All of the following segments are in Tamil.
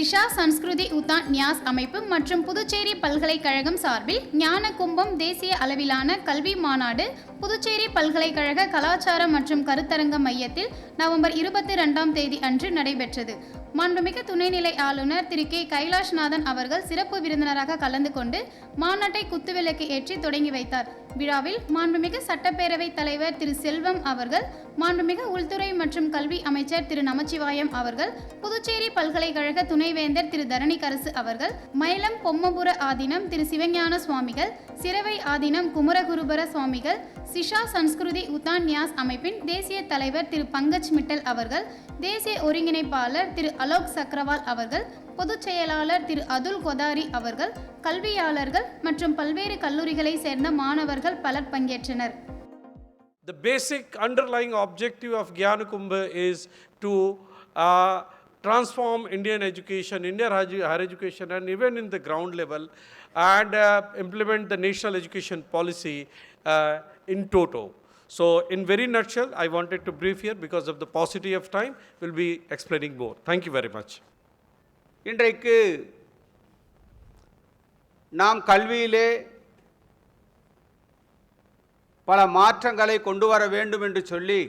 சிஷா சன்ஸ்கிருதி உதான் நியாஸ் அமைப்பு மற்றும் புதுச்சேரி பல்கலைக்கழகம் சார்பில் ஞான கும்பம் தேசிய அளவிலான கல்வி மாநாடு புதுச்சேரி பல்கலைக்கழக கலாச்சார மற்றும் கருத்தரங்க மையத்தில் நவம்பர் 22ஆம் தேதி அன்று நடைபெற்றது. மாண்புமிகு துணைநிலை ஆளுநர் திரு 𝐾 அவர்கள் சிறப்பு விருந்தினராக கலந்து கொண்டு மாநாட்டை குத்துவிளக்கு ஏற்றி தொடங்கி வைத்தார். விழாவில் மாண்புமிகு சட்டப்பேரவைத் தலைவர் திரு செல்வம் அவர்கள், மாண்புமிகு உள்துறை மற்றும் கல்வி அமைச்சர் திரு நமச்சிவாயம் அவர்கள், புதுச்சேரி பல்கலைக்கழக துணைவேந்தர் திரு தரணிகரசு அவர்கள், மயிலம் பொம்மபுர ஆதீனம் திரு சிவஞான சுவாமிகள், சிரவை ஆதீனம் குமரகுருபர சுவாமிகள், சிஷா சன்ஸ்கிருதி உதான் நியாஸ் அமைப்பின் தேசிய தலைவர் திரு பங்கஜ் மிட்டல் அவர்கள், தேசிய ஒருங்கிணைப்பாளர் திரு அலோக் சக்ரவால் அவர்கள், பொதுச் செயலாளர் திரு அதுல் கொதாரி அவர்கள், கல்வியாளர்கள் மற்றும் பல்வேறு கல்லூரிகளை சேர்ந்த மாணவர்கள் பலர் பங்கேற்றனர். The basic underlying objective of Gyan Kumbh is to transform Indian education, Indian higher education, and even in the ground level, and implement the national education policy in toto. So in very nutshell, I wanted to brief here because of the paucity of time. We'll be explaining more. Thank you very much. இன்றைக்கு நாம் கல்வியிலே பல மாற்றங்களை கொண்டு வர வேண்டும் என்று சொல்லி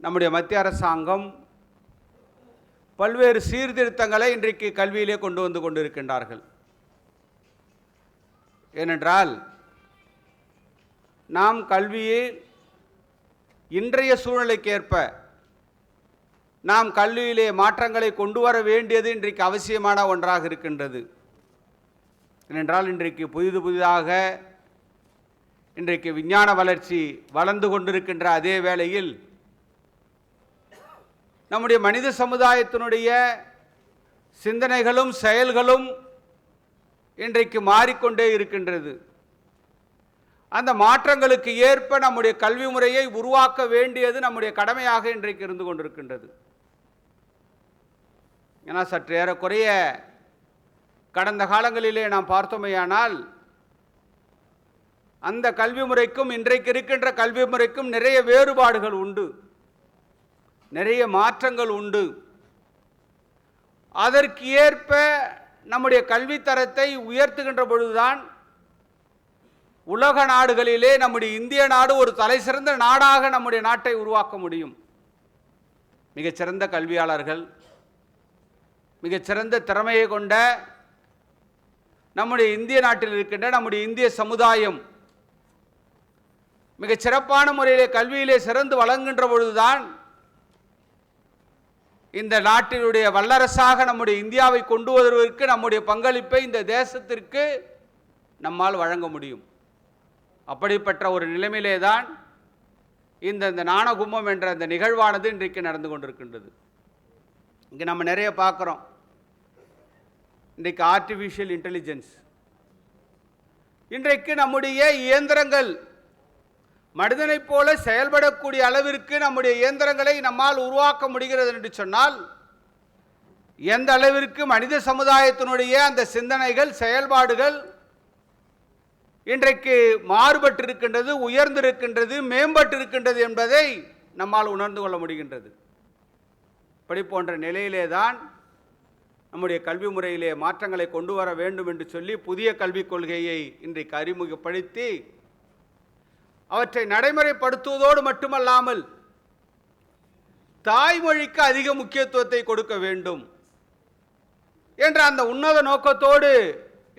நம்முடைய மத்திய அரசாங்கம் பல்வேறு சீர்திருத்தங்களை இன்றைக்கு கல்வியிலே கொண்டு வந்து கொண்டிருக்கின்றார்கள். ஏனென்றால் நாம் கல்வியில் இன்றைய சூழ்நிலைக்கேற்ப நாம் கல்வியிலே மாற்றங்களை கொண்டு வர வேண்டியது இன்றைக்கு அவசியமான ஒன்றாக இருக்கின்றது. ஏனென்றால் இன்றைக்கு புதிதாக இன்றைக்கு விஞ்ஞான வளர்ச்சி வளர்ந்து கொண்டிருக்கின்ற அதே வேளையில் நம்முடைய மனித சமுதாயத்தினுடைய சிந்தனைகளும் செயல்களும் இன்றைக்கு மாறிக்கொண்டே இருக்கின்றது. அந்த மாற்றங்களுக்கு ஏற்ப நம்முடைய கல்வி முறையை உருவாக்க வேண்டியது நம்முடைய கடமையாக இன்றைக்கு இருந்து கொண்டிருக்கின்றது. ஏன்னா சற்று ஏறக்குறைய கடந்த காலங்களிலே நாம் பார்த்தோமேயானால் அந்த கல்வி முறைக்கும் இன்றைக்கு இருக்கின்ற கல்வி முறைக்கும் நிறைய வேறுபாடுகள் உண்டு, நிறைய மாற்றங்கள் உண்டு. அதற்கு ஏற்ப நம்முடைய கல்வித்தரத்தை உயர்த்துகின்ற பொழுதுதான் உலக நாடுகளிலே நம்முடைய இந்திய நாடு ஒரு தலைசிறந்த நாடாக நம்முடைய நாட்டை உருவாக்க முடியும். மிகச்சிறந்த கல்வியாளர்கள், மிகச்சிறந்த திறமையை கொண்ட நம்முடைய இந்திய நாட்டில் இருக்கின்ற நம்முடைய இந்திய சமுதாயம் மிகச் சிறப்பான முறையிலே கல்வியிலே சிறந்து வழங்குகின்ற பொழுதுதான் இந்த நாட்டினுடைய வல்லரசாக நம்முடைய இந்தியாவை கொண்டு வருவதற்கு நம்முடைய பங்களிப்பை இந்த தேசத்திற்கு நம்மால் வழங்க முடியும். அப்படிப்பட்ட ஒரு நிலைமையிலே தான் இந்த ஞான கும்பம் என்ற இந்த நிகழ்வானது இன்றைக்கு நடந்து கொண்டிருக்கின்றது. இங்கே நம்ம நிறைய பார்க்குறோம். இன்றைக்கு ஆர்டிஃபிஷியல் இன்டெலிஜென்ஸ், இன்றைக்கு நம்முடைய இயந்திரங்கள் மனிதனைப் போல செயல்படக்கூடிய அளவிற்கு நம்முடைய இயந்திரங்களை நம்மால் உருவாக்க முடிகிறது என்று சொன்னால் எந்த அளவிற்கு மனித சமுதாயத்தினுடைய அந்த சிந்தனைகள் செயல்பாடுகள் இன்றைக்கு மாறுபட்டிருக்கின்றது, உயர்ந்திருக்கின்றது, மேம்பட்டிருக்கின்றது என்பதை நம்மால் உணர்ந்து கொள்ள முடிகின்றது. இப்படி போன்ற நிலையிலே தான் நம்முடைய கல்வி முறையிலே மாற்றங்களை கொண்டு வர வேண்டும் என்று சொல்லி புதிய கல்விக் கொள்கையை இன்றைக்கு அறிமுகப்படுத்தி அவற்றை நடைமுறைப்படுத்துவதோடு மட்டுமல்லாமல் தாய்மொழிக்கு அதிக முக்கியத்துவத்தை கொடுக்க வேண்டும் என்ற அந்த உன்னத நோக்கத்தோடு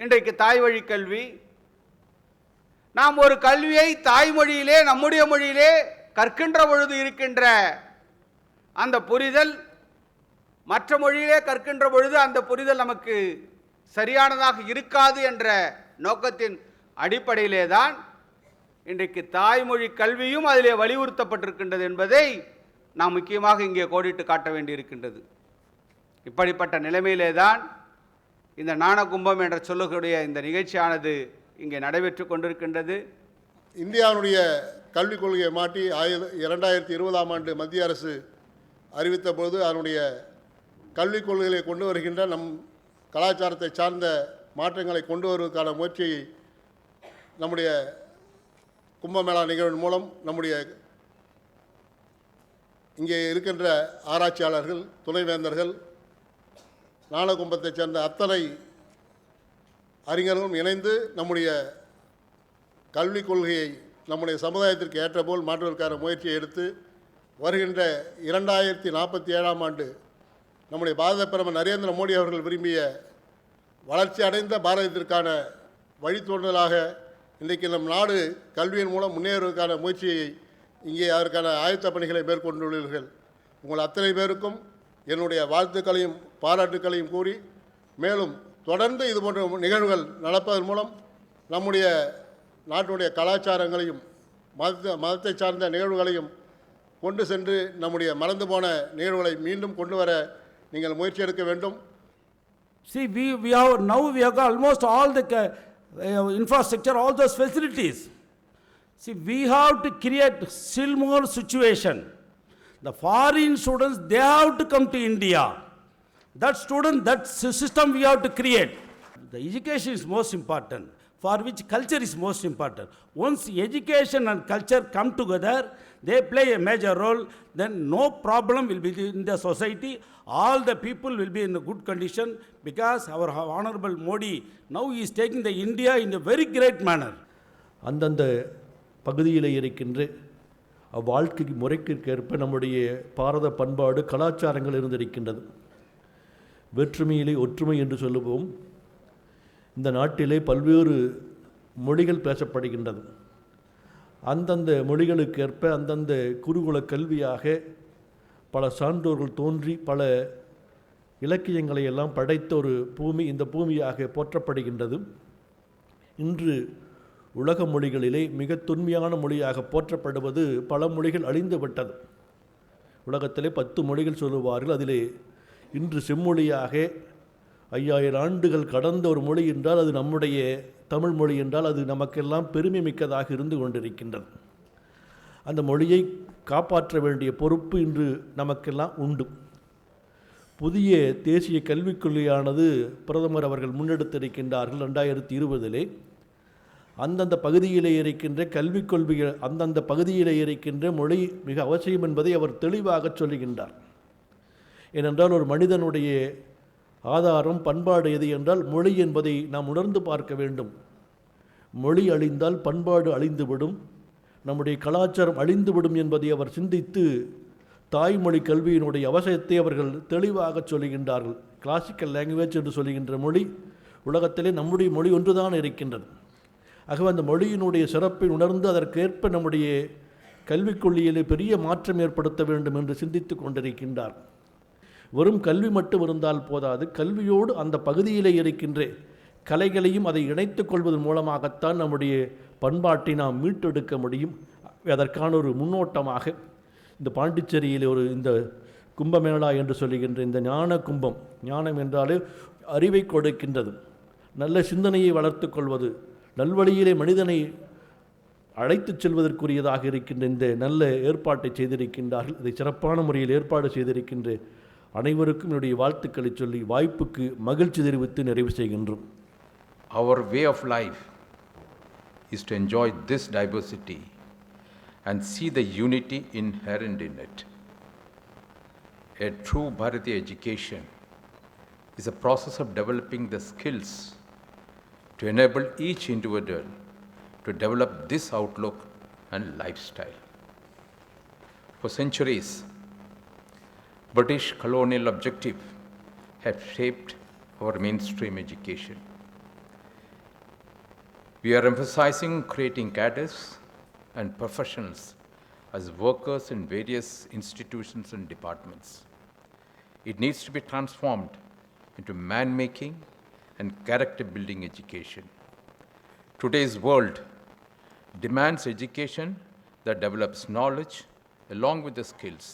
இன்றைக்கு தாய்வழி கல்வி, நாம் ஒரு கல்வியை தாய்மொழியிலே நம்முடைய மொழியிலே கற்கின்ற பொழுது இருக்கின்ற அந்த புரிதல் மற்ற மொழியிலே கற்கின்ற பொழுது அந்த புரிதல் நமக்கு சரியானதாக இருக்காது என்ற நோக்கத்தின் அடிப்படையிலே தான் இன்றைக்கு தாய்மொழி கல்வியும் அதிலே வலியுறுத்தப்பட்டிருக்கின்றது என்பதை நாம் முக்கியமாக இங்கே கோடிட்டு காட்ட வேண்டியிருக்கின்றது. இப்படிப்பட்ட நிலைமையிலே தான் இந்த ஞான கும்பம் என்ற சொல்லக்கூடிய இந்த நிகழ்ச்சியானது இங்கே நடைபெற்று கொண்டிருக்கின்றது. இந்தியாவுடைய கல்விக் கொள்கையை மாற்றி 2020ஆம் ஆண்டு மத்திய அரசு அறிவித்த பொழுது அதனுடைய கல்விக் கொள்கைகளை கொண்டு வருகின்ற நம் கலாச்சாரத்தை சார்ந்த மாற்றங்களை கொண்டு வருவதற்கான முயற்சியை நம்முடைய கும்பமேளா நிகழ்வின் மூலம் நம்முடைய இங்கே இருக்கின்ற ஆராய்ச்சியாளர்கள், துணைவேந்தர்கள், ஞானகும்பத்தைச் சேர்ந்த அத்தனை அறிஞர்களும் இணைந்து நம்முடைய கல்விக் கொள்கையை நம்முடைய சமுதாயத்திற்கு ஏற்றபோல் மாற்றுவதற்கான முயற்சியை எடுத்து வருகின்ற 2047ஆம் ஆண்டு நம்முடைய பாரத பிரதமர் நரேந்திர மோடி அவர்கள் விரும்பிய வளர்ச்சி அடைந்த பாரதத்திற்கான வழித்தோன்றலாக இன்றைக்கு நம் நாடு கல்வியின் மூலம் முன்னேறுவதற்கான முயற்சியை இங்கே அதற்கான ஆயத்த பணிகளை மேற்கொண்டுள்ளீர்கள். உங்கள் அத்தனை பேருக்கும் என்னுடைய வாழ்த்துக்களையும் பாராட்டுக்களையும் கூறி, மேலும் தொடர்ந்து இதுபோன்ற நிகழ்வுகள் நடப்பதன் மூலம் நம்முடைய நாட்டுடைய கலாச்சாரங்களையும் மதத்தை சார்ந்த நிகழ்வுகளையும் கொண்டு சென்று நம்முடைய மறந்து போன நிகழ்வுகளை மீண்டும் கொண்டு வர நீங்கள் முயற்சி எடுக்க வேண்டும். See, we have got almost all the infrastructure, all those facilities. See, we have to create still more situation. The foreign students, they have to come to India. That system we have to create. The education is most important, for which culture is most important. Once education and culture come together, they play a major role, then no problem will be in the society. All the people will be in a good condition, because our Honorable Modi now is taking the India in a very great manner. அந்தந்த பகுதியில் இருக்கின்ற வாழ்க்கை முறைக்கேற்ப நம்முடைய பாரத பண்பாடு கலாச்சாரங்கள் இருந்திருக்கின்றது. வேற்றுமையிலே ஒற்றுமை என்று சொல்லுவோம். இந்த நாட்டிலே பல்வேறு மொழிகள் பேசப்படுகின்றது. அந்தந்த மொழிகளுக்கேற்ப அந்தந்த குருகுல கல்வியாக பல சான்றோர்கள் தோன்றி பல இலக்கியங்களை எல்லாம் படைத்த ஒரு பூமி இந்த பூமியாக போற்றப்படுகின்றது. இன்று உலக மொழிகளிலே மிக தொன்மையான மொழியாக போற்றப்படுவது பல மொழிகள் அழிந்து விட்டது. உலகத்திலே 10 மொழிகள் சொல்லுவார்கள். அதிலே இன்று செம்மொழியாக 5000 ஆண்டுகள் கடந்த ஒரு மொழி என்றால் அது நம்முடைய தமிழ் மொழி என்றால் அது நமக்கெல்லாம் பெருமை மிக்கதாக இருந்து கொண்டிருக்கின்றது. அந்த மொழியை காப்பாற்ற வேண்டிய பொறுப்பு இன்று நமக்கெல்லாம் உண்டு. புதிய தேசிய கல்விக் கொள்கையானது பிரதமர் அவர்கள் முன்னெடுத்திருக்கின்றார்கள் 2020. அந்தந்த பகுதியிலே இருக்கின்ற கல்விக் கொள்கைகள் அந்தந்த பகுதியிலே இருக்கின்ற மொழி மிக அவசியம் என்பதை அவர் தெளிவாக சொல்லுகின்றார். ஏனென்றால் ஒரு மனிதனுடைய ஆதாரம் பண்பாடு எது என்றால் மொழி என்பதை நாம் உணர்ந்து பார்க்க வேண்டும். மொழி அழிந்தால் பண்பாடு அழிந்துவிடும், நம்முடைய கலாச்சாரம் அழிந்துவிடும் என்பதை அவர் சிந்தித்து தாய்மொழி கல்வியினுடைய அவசியத்தை அவர்கள் தெளிவாக சொல்லுகின்றார்கள். கிளாசிக்கல் லாங்குவேஜ் என்று சொல்லுகின்ற மொழி உலகத்திலே நம்முடைய மொழி ஒன்றுதான் இருக்கின்றது. ஆகவே அந்த மொழியினுடைய சிறப்பை உணர்ந்து அதற்கேற்ப நம்முடைய கல்விக் கொள்கையிலே பெரிய மாற்றம் ஏற்படுத்த வேண்டும் என்று சிந்தித்து கொண்டிருக்கின்றார். வெறும் கல்வி மட்டும் இருந்தால் போதாது, கல்வியோடு அந்த பகுதியிலே இருக்கின்ற கலைகளையும் அதை இணைத்துக் கொள்வதன் மூலமாகத்தான் நம்முடைய பண்பாட்டை நாம் மீட்டெடுக்க முடியும். அதற்கான ஒரு முன்னோட்டமாக இந்த பாண்டிச்சேரியில் இந்த கும்பமேளா என்று சொல்லுகின்ற இந்த ஞான கும்பம், ஞானம் என்றாலே அறிவை கொடுக்கின்றது, நல்ல சிந்தனையை வளர்த்து கொள்வது, நல்வழியிலே மனிதனை அழைத்துச் செல்வதற்குரியதாக இருக்கின்ற இந்த நல்ல ஏற்பாட்டை செய்திருக்கின்றார்கள். இதை சிறப்பான முறையில் ஏற்பாடு செய்திருக்கின்ற அனைவருக்கும் என்னுடைய வாழ்த்துக்களை சொல்லி வாய்ப்புக்கு மகிழ்ச்சி தெரிவித்து நிறைவு செய்கின்றோம். Our way of life is to enjoy this diversity and see the unity inherent in it. A true Bharatiya education is a process of developing the skills to enable each individual to develop this outlook and lifestyle. For centuries, British colonial objectives have shaped our mainstream education. We are emphasizing creating cadres and professionals as workers in various institutions and departments. It needs to be transformed into man-making and character-building education. Today's world demands education that develops knowledge along with the skills,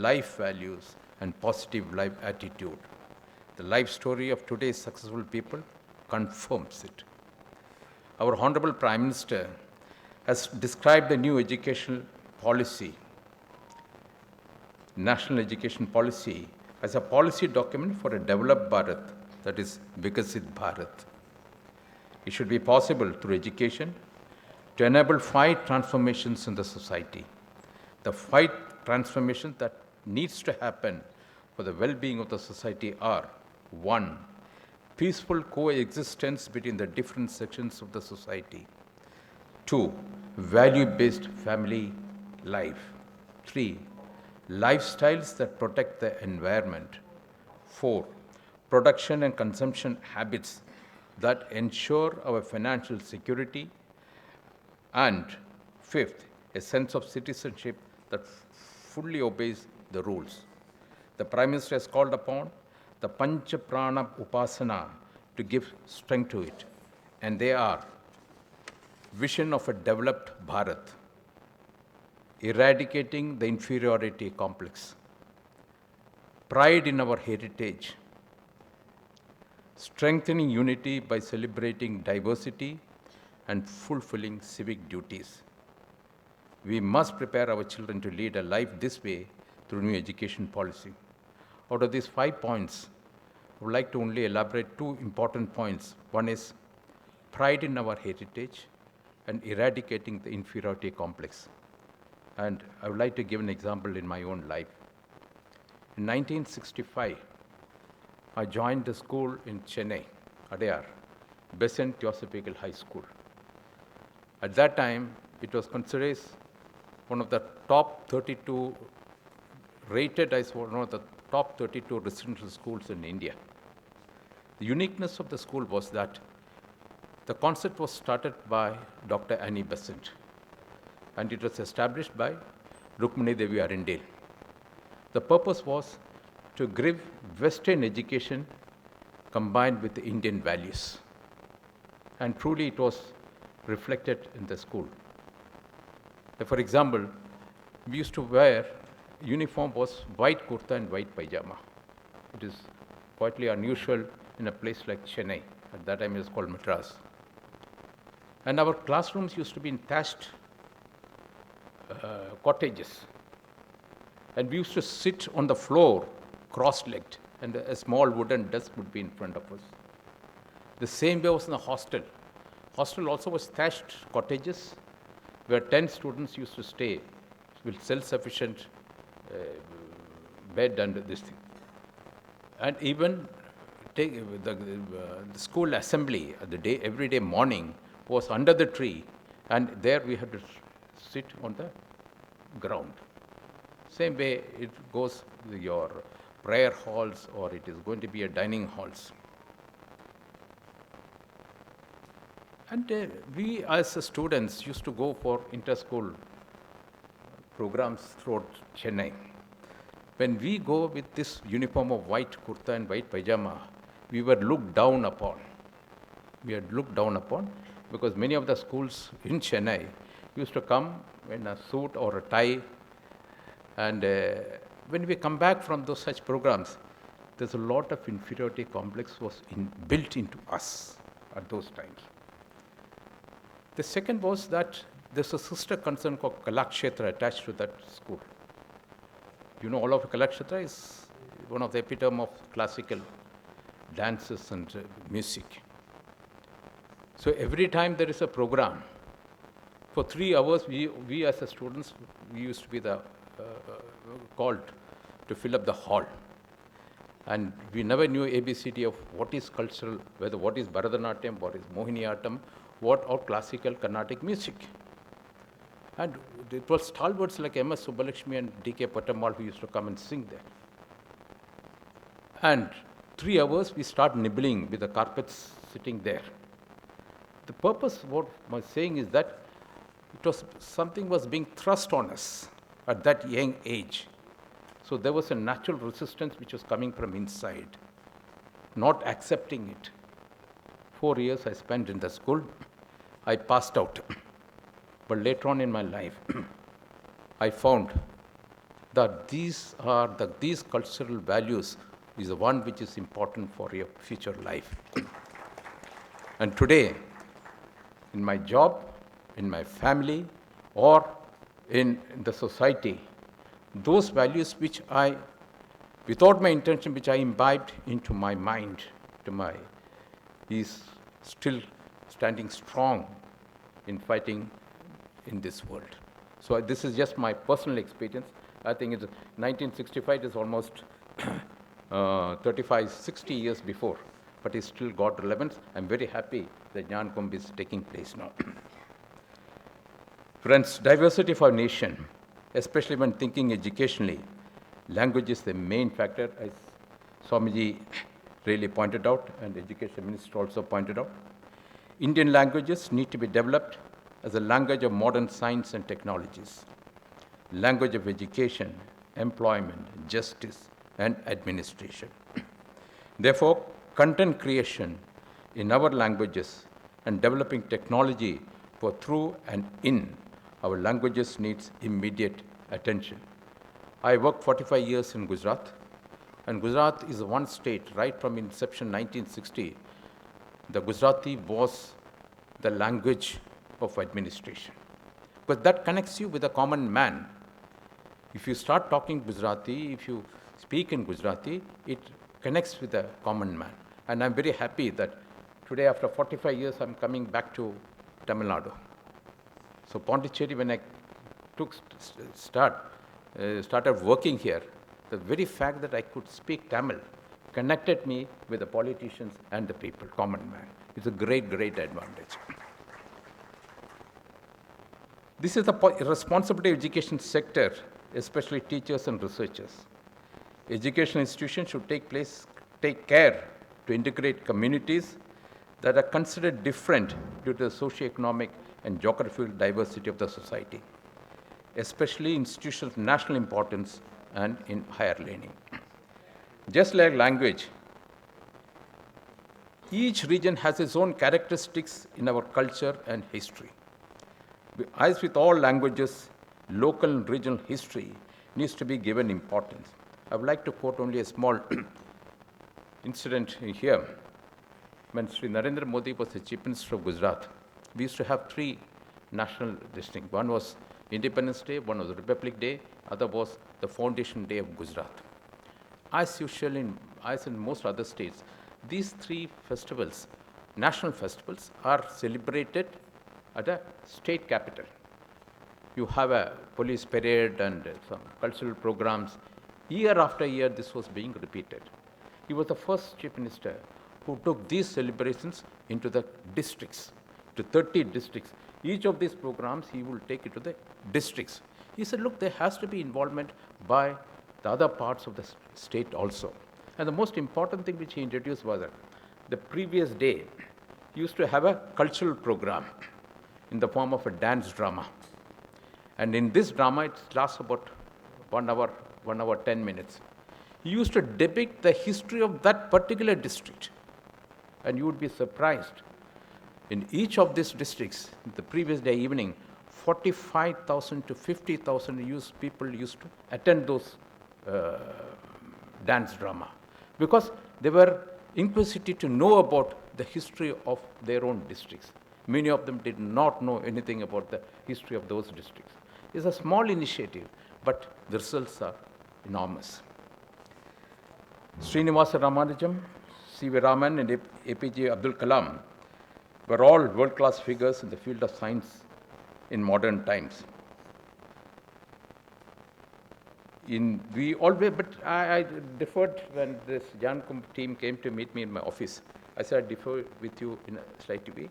life values, and positive life attitude. The life story of today's successful people confirms it. Our Honorable Prime Minister has described the new educational policy, National Education Policy, as a policy document for a developed Bharat, that is Viksit Bharat. It should be possible through education to enable 5 transformations in the society. The 5 transformations that needs to happen for the well-being of the society are One, peaceful coexistence between the different sections of the society. Two, value-based family life. Three, lifestyles that protect the environment. Four, production and consumption habits that ensure our financial security. And fifth, a sense of citizenship that fully obeys the rules. The Prime Minister has called upon the Pancha Prana Upasana to give strength to it. And they are vision of a developed Bharat, eradicating the inferiority complex, pride in our heritage, strengthening unity by celebrating diversity and fulfilling civic duties. We must prepare our children to lead a life this way through new education policy. Out of these 5 points, I would like to only elaborate 2 important points. One is pride in our heritage and eradicating the inferiority complex. And I would like to give an example in my own life. In 1965, I joined the school in Chennai, Adayar, Besant Theosophical High School. At that time, it was considered one of the top 32, rated as one of the top 32 residential schools in India. The uniqueness of the school was that the concept was started by Dr. Annie Besant, and it was established by Rukmini Devi Arindale. The purpose was to give Western education combined with the Indian values. And truly it was reflected in the school. For example, we used to wear, uniform was white kurta and white pajama. It is quite unusual in a place like Chennai. At that time it was called Madras. And our classrooms used to be in thatched cottages. And we used to sit on the floor cross-legged, and a small wooden desk would be in front of us. The same way was in the hostel. Hostel also was thatched cottages where 10 students used to stay with self-sufficient bed and this thing. And even the school assembly, every day morning, was under the tree, and there we had to sit on the ground. Same way it goes with your prayer halls, or it is going to be a dining halls. And we as students used to go for inter-school programs throughout Chennai. When we go with this uniform of white kurta and white pajama, we were looked down upon. We had looked down upon because many of the schools in Chennai used to come in a suit or a tie. And when we come back from those such programs, there's a lot of inferiority complex was built into us at those times. The second was that there's a sister concern called Kalakshetra attached to that school. You know, all of Kalakshetra is one of the epitome of classical dances and music. So every time there is a program, for 3 hours, we as students, we used to be called to fill up the hall. And we never knew ABCD of what is cultural, whether what is Bharatanatyam, what is Mohiniyattam, what or classical Carnatic music. And it was stalwarts like M.S. Subbalakshmi and D.K. Pattammal who used to come and sing there. And 3 hours we start nibbling with the carpets sitting there. The purpose of what I'm saying is that it was something was being thrust on us at that young age. So there was a natural resistance which was coming from inside, not accepting it. 4 years I spent in the school. I passed out. But later on in my life, I found that these cultural values is the one which is important for your future life. And today, in my job, in my family, or in the society, those values which I, without my intention, which I imbibed into my mind, is still standing strong in fighting in this world. So this is just my personal experience. I think it's 1965 is almost 35, 60 years before, but it still got relevance. I'm very happy that Gyan Kumbh is taking place now. Friends, diversity of our nation, especially when thinking educationally, language is the main factor, as Swamiji really pointed out, and the Education Minister also pointed out. Indian languages need to be developed as a language of modern science and technologies, language of education, employment, justice, and administration. Therefore, content creation in our languages and developing technology for through and in our languages needs immediate attention. I worked 45 years in Gujarat, and Gujarat is one state right from inception 1960. The Gujarati was the language of administration, because that connects you with a common man. If you start talking Gujarati, if you speak in Gujarati, it connects with a common man. And I'm very happy that today, after 45 years, I'm coming back to Tamil Nadu. So Pondicherry, when I started working here, the very fact that I could speak Tamil connected me with the politicians and the people, common man. It's a great, great advantage. This is the responsibility of education sector, especially teachers and researchers. Education institutions should take care to integrate communities that are considered different due to the socio-economic and geographical diversity of the society, especially institutions of national importance and in higher learning. Just like language, each region has its own characteristics in our culture and history. As with all languages, local and regional history needs to be given importance. I would like to quote only a small incident here. When Sri Narendra Modi was the Chief Minister of Gujarat, we used to have 3 national districts. One was Independence Day, one was Republic Day, other was the Foundation Day of Gujarat. As usual, as in most other states, these 3 festivals, national festivals, are celebrated at a state capital. You have a police parade and some cultural programs. Year after year, this was being repeated. He was the first Chief Minister who took these celebrations into the districts, to 30 districts. Each of these programs, he will take it to the districts. He said, look, there has to be involvement by the other parts of the state also. And the most important thing which he introduced was that the previous day, he used to have a cultural program in the form of a dance drama. And in this drama, it lasts about 1 hour, 10 minutes. He used to depict the history of that particular district. And you would be surprised. In each of these districts, the previous day evening, 45,000 to 50,000 people used to attend those dance drama, because they were inquisitive to know about the history of their own districts. Many of them did not know anything about the history of those districts. It's a small initiative, but the results are enormous. Srinivasa Ramanujam, C.V. Raman, and APJ Abdul Kalam were all world-class figures in the field of science in modern times. I deferred when this Gyan Kumbh team came to meet me in my office. I said, I defer with you in a slight way,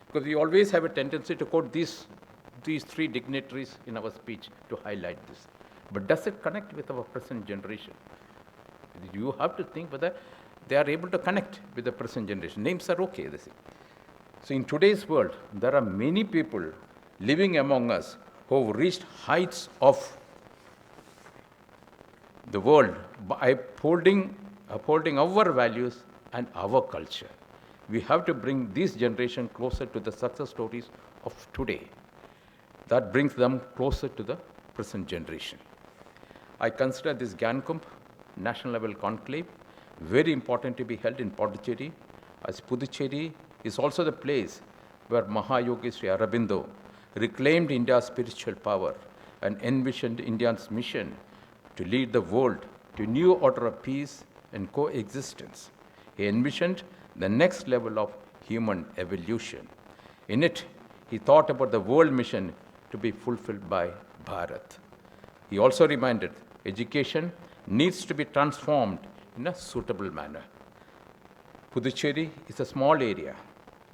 because we always have a tendency to quote these 3 dignitaries in our speech to highlight this. But does it connect with our present generation? You have to think whether they are able to connect with the present generation. Names are okay, they say. So in today's world, there are many people living among us who have reached heights of the world by upholding our values and our culture. We have to bring this generation closer to the success stories of today. That brings them closer to the present generation. I consider this Gyan Kumbh national level conclave very important to be held in Pondicherry, as Puducherry is also the place where Mahayogi Sri Aurobindo reclaimed India's spiritual power and envisioned India's mission to lead the world to a new order of peace and coexistence. He envisioned the next level of human evolution. In it, he thought about the world mission to be fulfilled by Bharat. He also reminded education needs to be transformed in a suitable manner. Puducherry is a small area,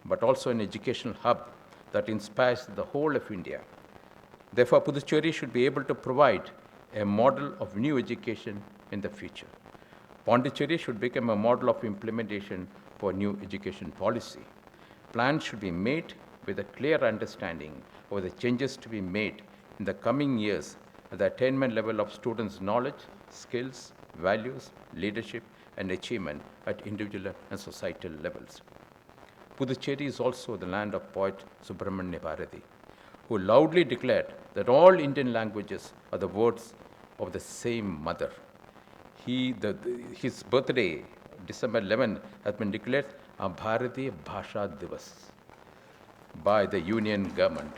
but also an educational hub that inspires the whole of India. Therefore, Puducherry should be able to provide a model of new education in the future. Pondicherry should become a model of implementation for new education policy. Plans should be made with a clear understanding of the changes to be made in the coming years at the attainment level of students' knowledge, skills, values, leadership, and achievement at individual and societal levels. Puducherry is also the land of poet Subramanya Bharati, who loudly declared that all Indian languages are the words of the same mother. His birthday, December 11, has been declared a Bharatiya Bhasha Divas by the Union government.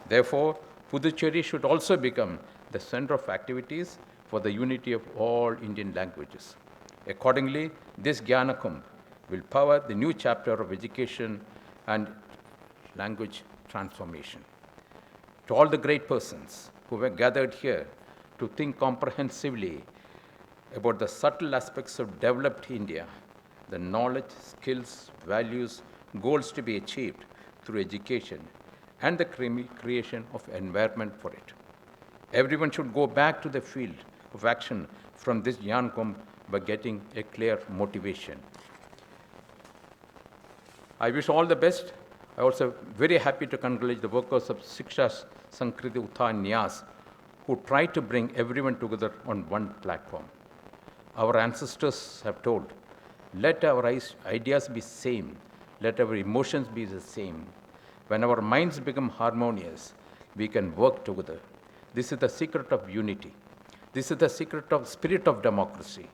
Therefore, Puducherry should also become the center of activities for the unity of all Indian languages. Accordingly, this Gyan Kumbh will power the new chapter of education and language transformation. To all the great persons who were gathered here to think comprehensively about the subtle aspects of developed India, the knowledge, skills, values, goals to be achieved through education, and the creation of environment for it. Everyone should go back to the field of action from this Gyan Kumbh by getting a clear motivation. I wish all the best. I also very happy to congratulate the workers of Shiksha Sankriti Utha Nyas who tried to bring everyone together on one platform. Our ancestors have told, let our ideas be same, let our emotions be the same. When our minds become harmonious, we can work together. This is the secret of unity. This is the secret of spirit of democracy.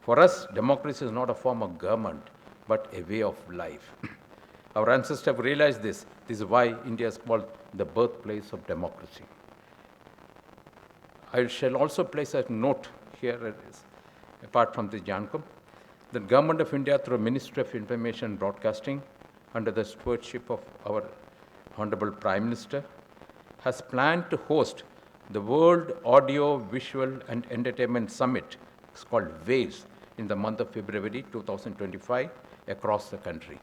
For us, democracy is not a form of government, but a way of life. Our ancestors have realized this. This is why India is called the birthplace of democracy. I shall also place a note here, apart from the Gyan Kumbh. The Government of India, through Ministry of Information and Broadcasting, under the stewardship of our Honorable Prime Minister, has planned to host the World Audio, Visual and Entertainment Summit, it's called WAVES, in the month of February 2025 across the country.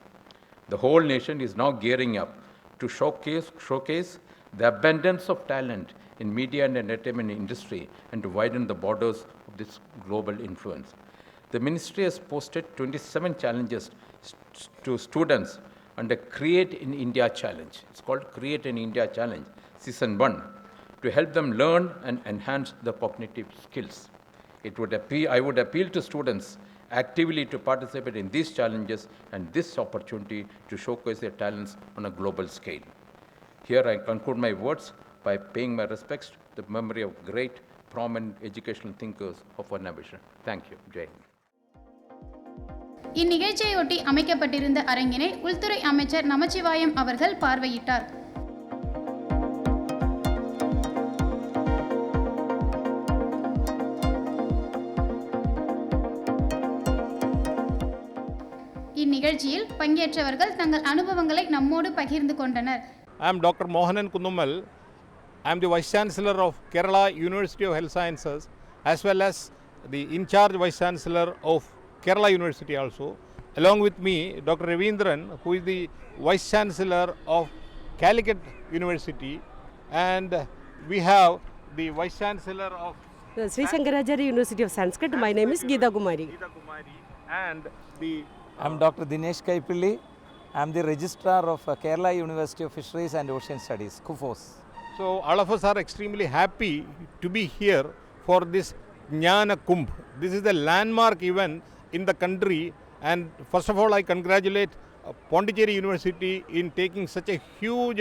The whole nation is now gearing up to showcase the abundance of talent in media and entertainment industry and to widen the borders of this global influence. The ministry has posted 27 challenges to students under Create in India Challenge. It's called Create in India Challenge, Season 1, to help them learn and enhance their cognitive skills. I would appeal to students actively to participate in these challenges and this opportunity to showcase their talents on a global scale. Here I conclude my words by paying my respects to the memory of great, prominent educational thinkers of our nation. Thank you. Jai Hind. இந்நிகழ்ச்சியொட்டி அமைக்கப்பட்டிருந்த அரங்கினை உள்துறை அமைச்சர் நமச்சிவாயம் அவர்கள் பார்வையிட்டார். இந்நிகழ்ச்சியில் பங்கேற்றவர்கள் தங்கள் அனுபவங்களை நம்மோடு பகிர்ந்து கொண்டனர். I am Dr. Mohanan Kundumal. I am the Vice Chancellor of Kerala University of Health Sciences as well as the in-charge Vice Chancellor of Kerala University also. Along with me, Dr. Ravindran, who is the Vice Chancellor of Calicut University, and we have the Vice Chancellor of Sri Shankaracharya University of Sanskrit. My name is Geeta Kumari. And the I am Dr. Dinesh Kaipilli. I am the Registrar of Kerala University of Fisheries and Ocean Studies, KUFOS. So all of us are extremely happy to be here for this Gyan Kumbh. This is the landmark event in the country, and first of all I congratulate Pondicherry University in taking such a huge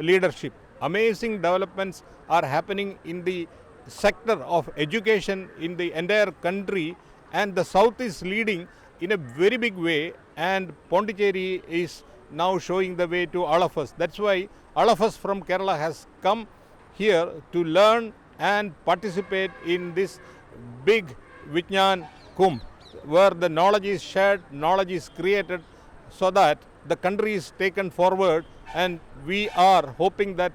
leadership. Amazing developments are happening in the sector of education in the entire country, and the South is leading in a very big way, and Pondicherry is now showing the way to all of us. That's why all of us from Kerala has come here to learn and participate in this big Gyan Kumbh, where the knowledge is shared, knowledge is created, so that the country is taken forward, and we are hoping that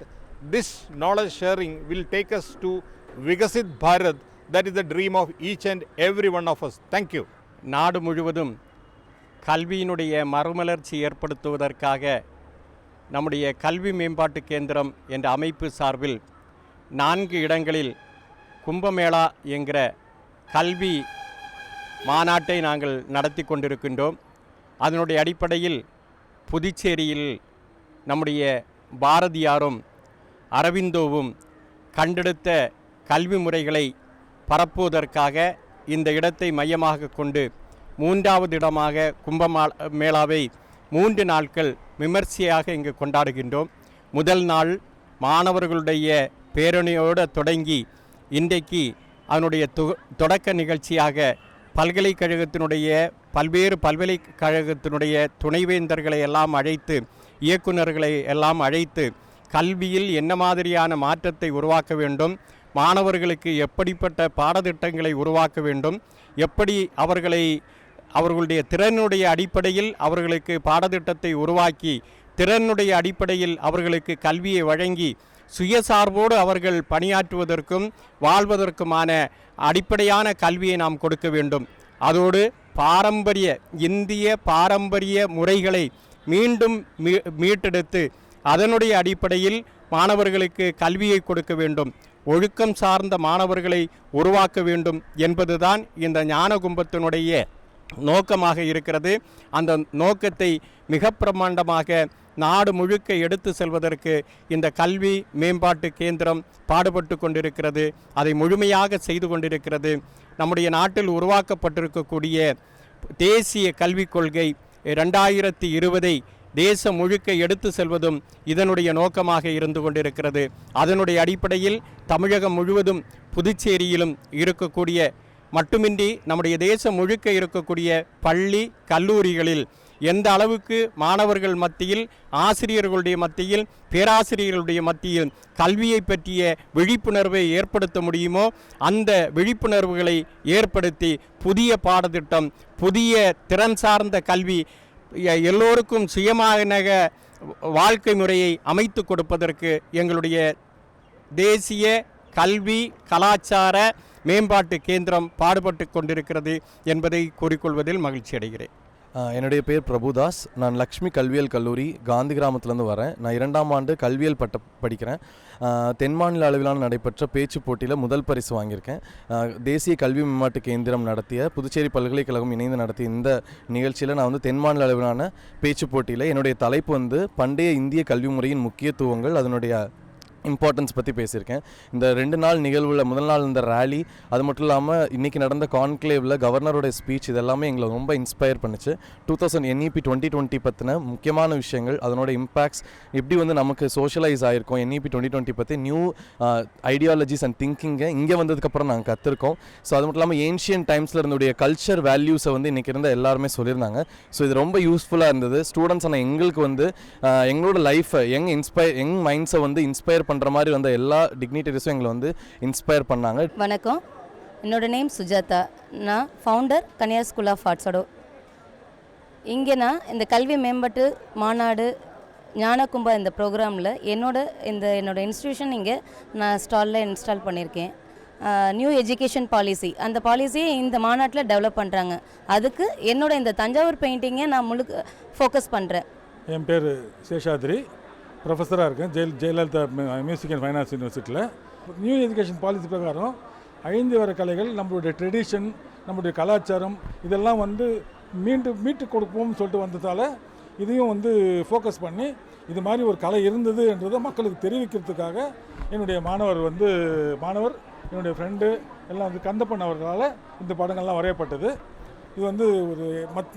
this knowledge sharing will take us to Vigasit Bharat. That is the dream of each and every one of us. Thank you. நாடு முழுவதும் கல்வியினுடைய மறுமலர்ச்சி ஏற்படுத்துவதற்காக நம்முடைய கல்வி மேம்பாட்டு கேந்திரம் என்ற அமைப்பு சார்பில் 4 இடங்களில் கும்பமேளா என்கிற கல்வி மாநாட்டை நாங்கள் நடத்தி கொண்டிருக்கின்றோம். அதனுடைய அடிப்படையில் புதுச்சேரியில் நம்முடைய பாரதியாரும் அரவிந்தோவும் கண்டெடுத்த கல்வி முறைகளை பரப்புவதற்காக இந்த இடத்தை மையமாக கொண்டு 3வது இடமாக கும்பமேளாவை 3 நாட்கள் விமர்சையாக இங்கு கொண்டாடுகின்றோம். முதல் நாள் மாணவர்களுடைய பேரணியோடு தொடங்கி இன்றைக்கு அதனுடைய தொடக்க நிகழ்ச்சியாக பல்கலைக்கழகத்தினுடைய பல்வேறு பல்கலைக்கழகத்தினுடைய துணைவேந்தர்களை எல்லாம் அழைத்து, இயக்குநர்களை எல்லாம் அழைத்து கல்வியில் என்ன மாதிரியான மாற்றத்தை உருவாக்க வேண்டும், மாணவர்களுக்கு எப்படிப்பட்ட பாடத்திட்டங்களை உருவாக்க வேண்டும், எப்படி அவர்களுடைய திறனுடைய அடிப்படையில் அவர்களுக்கு பாடத்திட்டத்தை உருவாக்கி திறனுடைய அடிப்படையில் அவர்களுக்கு கல்வியை வழங்கி சுயசார்போடு அவர்கள் பணியாற்றுவதற்கும் வாழ்வதற்குமான அடிப்படையான கல்வியை நாம் கொடுக்க வேண்டும். அதோடு இந்திய பாரம்பரிய முறைகளை மீண்டும் மீட்டெடுத்து அதனுடைய அடிப்படையில் மாணவர்களுக்கு கல்வியை கொடுக்க வேண்டும், ஒழுக்கம் சார்ந்த மாணவர்களை உருவாக்க வேண்டும் என்பதுதான் இந்த ஞானகும்பத்தினுடைய நோக்கமாக இருக்கிறது. அந்த நோக்கத்தை மிக பிரமாண்டமாக நாடு முழுக்க எடுத்து செல்வதற்கு இந்த கல்வி மேம்பாட்டு கேந்திரம் பாடுபட்டு கொண்டிருக்கிறது, அதை முழுமையாக செய்து கொண்டிருக்கிறது. நம்முடைய நாட்டில் உருவாக்கப்பட்டிருக்கக்கூடிய தேசிய கல்விக் கொள்கை 2020 தேசம் முழுக்க எடுத்து செல்வதும் இதனுடைய நோக்கமாக இருந்து கொண்டிருக்கிறது. அதனுடைய அடிப்படையில் தமிழகம் முழுவதும் புதுச்சேரியிலும் இருக்கக்கூடிய மட்டுமின்றி நம்முடைய தேசம் முழுக்க இருக்கக்கூடிய பள்ளி கல்லூரிகளில் எந்த அளவுக்கு மாணவர்கள் மத்தியில், ஆசிரியர்களுடைய மத்தியில், பேராசிரியர்களுடைய மத்தியில் கல்வியை பற்றிய விழிப்புணர்வை ஏற்படுத்த முடியுமோ அந்த விழிப்புணர்வுகளை ஏற்படுத்தி புதிய பாடத்திட்டம், புதிய திறன் சார்ந்த கல்வி, எல்லோருக்கும் சுயமான வாழ்க்கை முறையை அமைத்து கொடுப்பதற்கு எங்களுடைய தேசிய கல்வி கலாச்சார மேம்பாட்டு கேந்திரம் பாடுபட்டு கொண்டிருக்கிறது என்பதை கூறிக்கொள்வதில் மகிழ்ச்சி அடைகிறேன். என்னுடைய பேர் பிரபுதாஸ். நான் லக்ஷ்மி கல்வியியல் கல்லூரி காந்தி கிராமத்துலேருந்து வரேன். நான் 2ஆம் ஆண்டு கல்வியியல் படிக்கிறேன். தென் மாநில அளவிலான நடைபெற்ற பேச்சு போட்டியில் முதல் பரிசு வாங்கியிருக்கேன். தேசிய கல்வி மேம்பாட்டு கேந்திரம் நடத்திய புதுச்சேரி பல்கலைக்கழகம் இணைந்து நடத்திய இந்த நிகழ்ச்சியில் நான் தென் மாநில அளவிலான பேச்சு போட்டியில் என்னுடைய தலைப்பு பண்டைய இந்திய கல்வி முறையின் முக்கியத்துவங்கள், அதனுடைய இம்பார்ட்டன்ஸ் பற்றி பேசியிருக்கேன். இந்த 2 நாள் நிகழ்வில் முதல் நாள் இந்த ரேலி, அது மட்டும் இல்லாமல் இன்றைக்கி நடந்த கான்க்ளேவில் கவர்னரோட ஸ்பீச், இதெல்லாமே எங்களை ரொம்ப இன்ஸ்பயர் பண்ணிச்சு. 2000 2020 பற்றின முக்கியமான விஷயங்கள், அதனோட இம்பேக்ட்ஸ் எப்படி நமக்கு சோஷியலைஸ் ஆகிருக்கோம், NEP 2020 பற்றி நியூ ஐடியாலஜிஸ் அண்ட் திங்கிங்கை இங்கே வந்ததுக்கப்புறம் நாங்கள் கற்றுருக்கோம். ஸோ அது மட்டும் இல்லாமல் ஏன்ஷியன் டைம்ஸில் இருந்துடைய கல்ச்சர் வேல்யூஸை இன்றைக்கி இருந்த எல்லாருமே சொல்லியிருந்தாங்க. ஸோ இது ரொம்ப யூஸ்ஃபுல்லாக இருந்தது. ஸ்டூடெண்ட்ஸ் ஆனால் எங்களுக்கு எங்களோட லைஃப்பை யங் மைண்ட்ஸை இன்ஸ்பயர் பண்ணுற மாதிரி எல்லா டிக்னிட்டரிஸும் எங்களை இன்ஸ்பயர் பண்ணாங்க. வணக்கம், என்னோட நேம் சுஜாதா. நான் ஃபவுண்டர் கன்னியா ஸ்கூல் ஆஃப் ஆர்ட்ஸோட. இங்கே நான் இந்த கல்வி மேம்பாட்டு மாநாடு ஞானகும்பா இந்த ப்ரோக்ராமில் என்னோட இன்ஸ்டியூஷன் இங்கே நான் ஸ்டாலில் இன்ஸ்டால் பண்ணியிருக்கேன். நியூ எஜுகேஷன் பாலிசி, அந்த பாலிசியை இந்த மாநாட்டில் டெவலப் பண்ணுறாங்க. அதுக்கு என்னோட இந்த தஞ்சாவூர் பெயிண்டிங்கை நான் முழுக்க ஃபோக்கஸ் பண்ணுறேன். என் பேர் சேஷாத்ரி, ப்ரொஃபஸராக இருக்கேன் ஜெயலலிதா மியூசிக் அண்ட் ஃபைனான்ஸ் யூனிவர்சிட்டியில். நியூ எஜுகேஷன் பாலிசி பிரகாரம் 5 வர கலைகள், நம்மளுடைய ட்ரெடிஷன், நம்முடைய கலாச்சாரம் இதெல்லாம் மீட்டு கொடுப்போம்னு சொல்லிட்டு வந்ததால் இதையும் ஃபோக்கஸ் பண்ணி இது மாதிரி ஒரு கலை இருந்ததுன்றதை மக்களுக்கு தெரிவிக்கிறதுக்காக என்னுடைய மாணவர் என்னுடைய ஃப்ரெண்டு எல்லாம் கந்தப்பன் அவர்களால் இந்த படங்கள்லாம் வரையப்பட்டது. இது ஒரு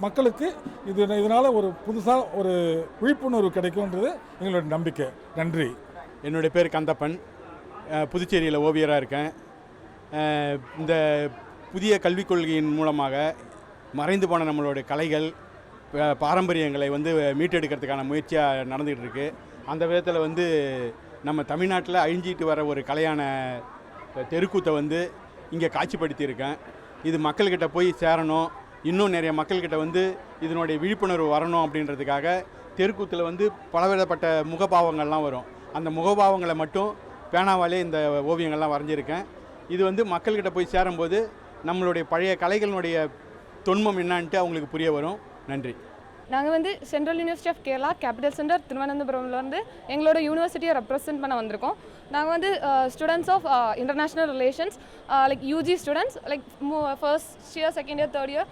மக்களுக்கு இதனால் ஒரு புதுசாக ஒரு விழிப்புணர்வு கிடைக்கும்ன்றது எங்களோட நம்பிக்கை. நன்றி. என்னுடைய பேர் கந்தப்பன், புதுச்சேரியில் ஓவியராக இருக்கேன். இந்த புதிய கல்விக் கொள்கையின் மூலமாக மறைந்து போன நம்மளுடைய கலைகள், பாரம்பரியங்களை மீட்டெடுக்கிறதுக்கான முயற்சியாக நடந்துகிட்டு இருக்குது. அந்த விதத்தில் நம்ம தமிழ்நாட்டில் அழிஞ்சிட்டு வர ஒரு கலையான தெருக்கூத்தை இங்கே காட்சிப்படுத்தியிருக்கேன். இது மக்கள்கிட்ட போய் சேரணும், இன்னும் நிறைய மக்கள்கிட்ட இதனுடைய விழிப்புணர்வு வரணும் அப்படின்றதுக்காக தெருக்கூத்தில் பலவிதப்பட்ட முகபாவங்கள்லாம் வரும். அந்த முகபாவங்களை மட்டும் பேனாவாலே இந்த ஓவியங்கள்லாம் வரைஞ்சிருக்கேன். இது மக்கள்கிட்ட போய் சேரும்போது நம்மளுடைய பழைய கலைகளினுடைய தொன்மம் என்னான்ட்டு அவங்களுக்கு புரிய வரும். நன்றி. நாங்கள் வந்து Central University of Kerala capital centre திருவனந்தபுரம்ல வந்து எங்களோட யூனிவர்சிட்டியை ரெப்ரசென்ட் பண்ண வந்திருக்கோம். நாங்கள் வந்து students of international relations like UG students like first year, second year, third year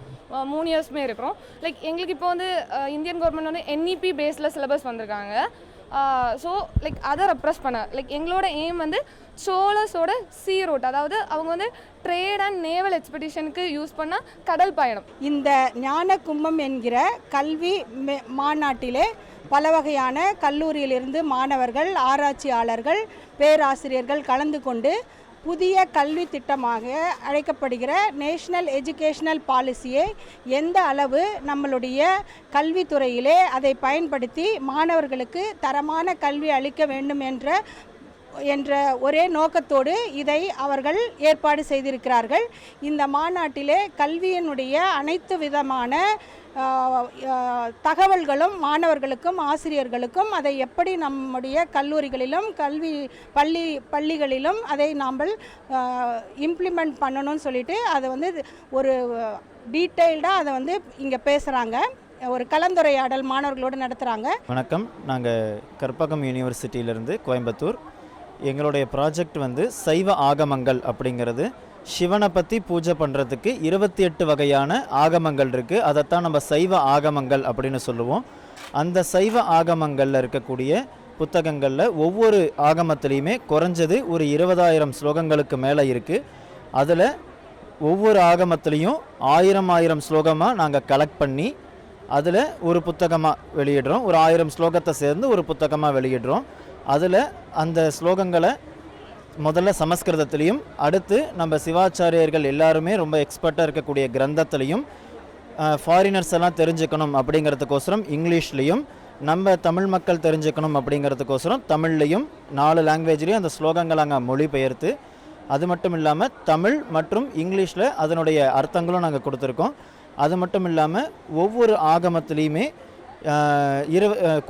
3 இயர்ஸுமே இருக்கிறோம். லைக் எங்களுக்கு இப்போ வந்து இந்தியன் கவர்மெண்ட் வந்து NEP பேஸில் சிலபஸ் வந்திருக்காங்க. ஸோ லைக் அதை ரெப்ரஸ் பண்ண லைக் எங்களோட எய்ம் வந்து சோழஸோட சீ ரூட், அதாவது அவங்க வந்து ட்ரேட் அண்ட் நேவல் எக்ஸ்பெடிஷனுக்கு யூஸ் பண்ண கடல் பயணம். இந்த ஞான கும்பம் என்கிற கல்வி மாநாட்டிலே பல வகையான கல்லூரியிலிருந்து மாணவர்கள், ஆராய்ச்சியாளர்கள், பேராசிரியர்கள் கலந்து கொண்டு புதிய கல்வி திட்டமாக அழைக்கப்படுகிற நேஷ்னல் எஜுகேஷ்னல் பாலிசியை எந்த அளவு நம்மளுடைய கல்வித்துறையிலே அதை பயன்படுத்தி மாணவர்களுக்கு தரமான கல்வி அளிக்க வேண்டும் என்ற ஒரே நோக்கத்தோடு இதை அவர்கள் ஏற்பாடு செய்திருக்கிறார்கள். இந்த மாநாட்டிலே கல்வியினுடைய அனைத்து விதமான தகவல்களும் மாணவர்களுக்கும் ஆசிரியர்களுக்கும் அதை எப்படி நம்முடைய கல்லூரிகளிலும் பள்ளிகளிலும் அதை நாம் இம்ப்ளிமெண்ட் பண்ணணும்னு சொல்லிட்டு அதை வந்து ஒரு டீட்டெயில்டாக அதை வந்து இங்கே பேசுகிறாங்க. ஒரு கலந்துரையாடல் மாணவர்களோடு நடத்துகிறாங்க. வணக்கம், நாங்கள் கற்பகம் யூனிவர்சிட்டியிலேருந்து கோயம்புத்தூர். எங்களுடைய ப்ராஜெக்ட் வந்து சைவ ஆகமங்கள் அப்படிங்கிறது. சிவனை பற்றி பூஜை பண்ணுறதுக்கு 28 வகையான ஆகமங்கள் இருக்குது. அதைத்தான் நம்ம சைவ ஆகமங்கள் அப்படின்னு சொல்லுவோம். அந்த சைவ ஆகமங்களில் இருக்கக்கூடிய புத்தகங்களில் ஒவ்வொரு ஆகமத்துலேயுமே குறைஞ்சது ஒரு 20,000 ஸ்லோகங்களுக்கு மேலே இருக்குது. அதில் ஒவ்வொரு ஆகமத்துலேயும் 1000 ஸ்லோகமாக நாங்கள் கலெக்ட் பண்ணி அதில் ஒரு புத்தகமாக வெளியிடுறோம். ஒரு 1000 ஸ்லோகத்தை சேர்ந்து ஒரு புத்தகமாக வெளியிடுறோம். அதில் அந்த ஸ்லோகங்களை முதல்ல சமஸ்கிருதத்துலேயும், அடுத்து நம்ம சிவாச்சாரியர்கள் எல்லாருமே ரொம்ப எக்ஸ்பர்ட்டாக இருக்கக்கூடிய கிரந்தத்துலேயும், ஃபாரினர்ஸ் எல்லாம் தெரிஞ்சுக்கணும் அப்படிங்கிறதுக்கோசரம் இங்கிலீஷ்லேயும், நம்ம தமிழ் மக்கள் தெரிஞ்சுக்கணும் அப்படிங்கிறதுக்கோசரம் தமிழ்லையும் 4 லாங்குவேஜ்லேயும் அந்த ஸ்லோகங்களை அங்கே மொழிபெயர்த்து, அது மட்டும் இல்லாமல் தமிழ் மற்றும் இங்கிலீஷில் அதனுடைய அர்த்தங்களும் நாங்கள் கொடுத்துருக்கோம். அது மட்டும் இல்லாமல் ஒவ்வொரு ஆகமத்துலேயுமே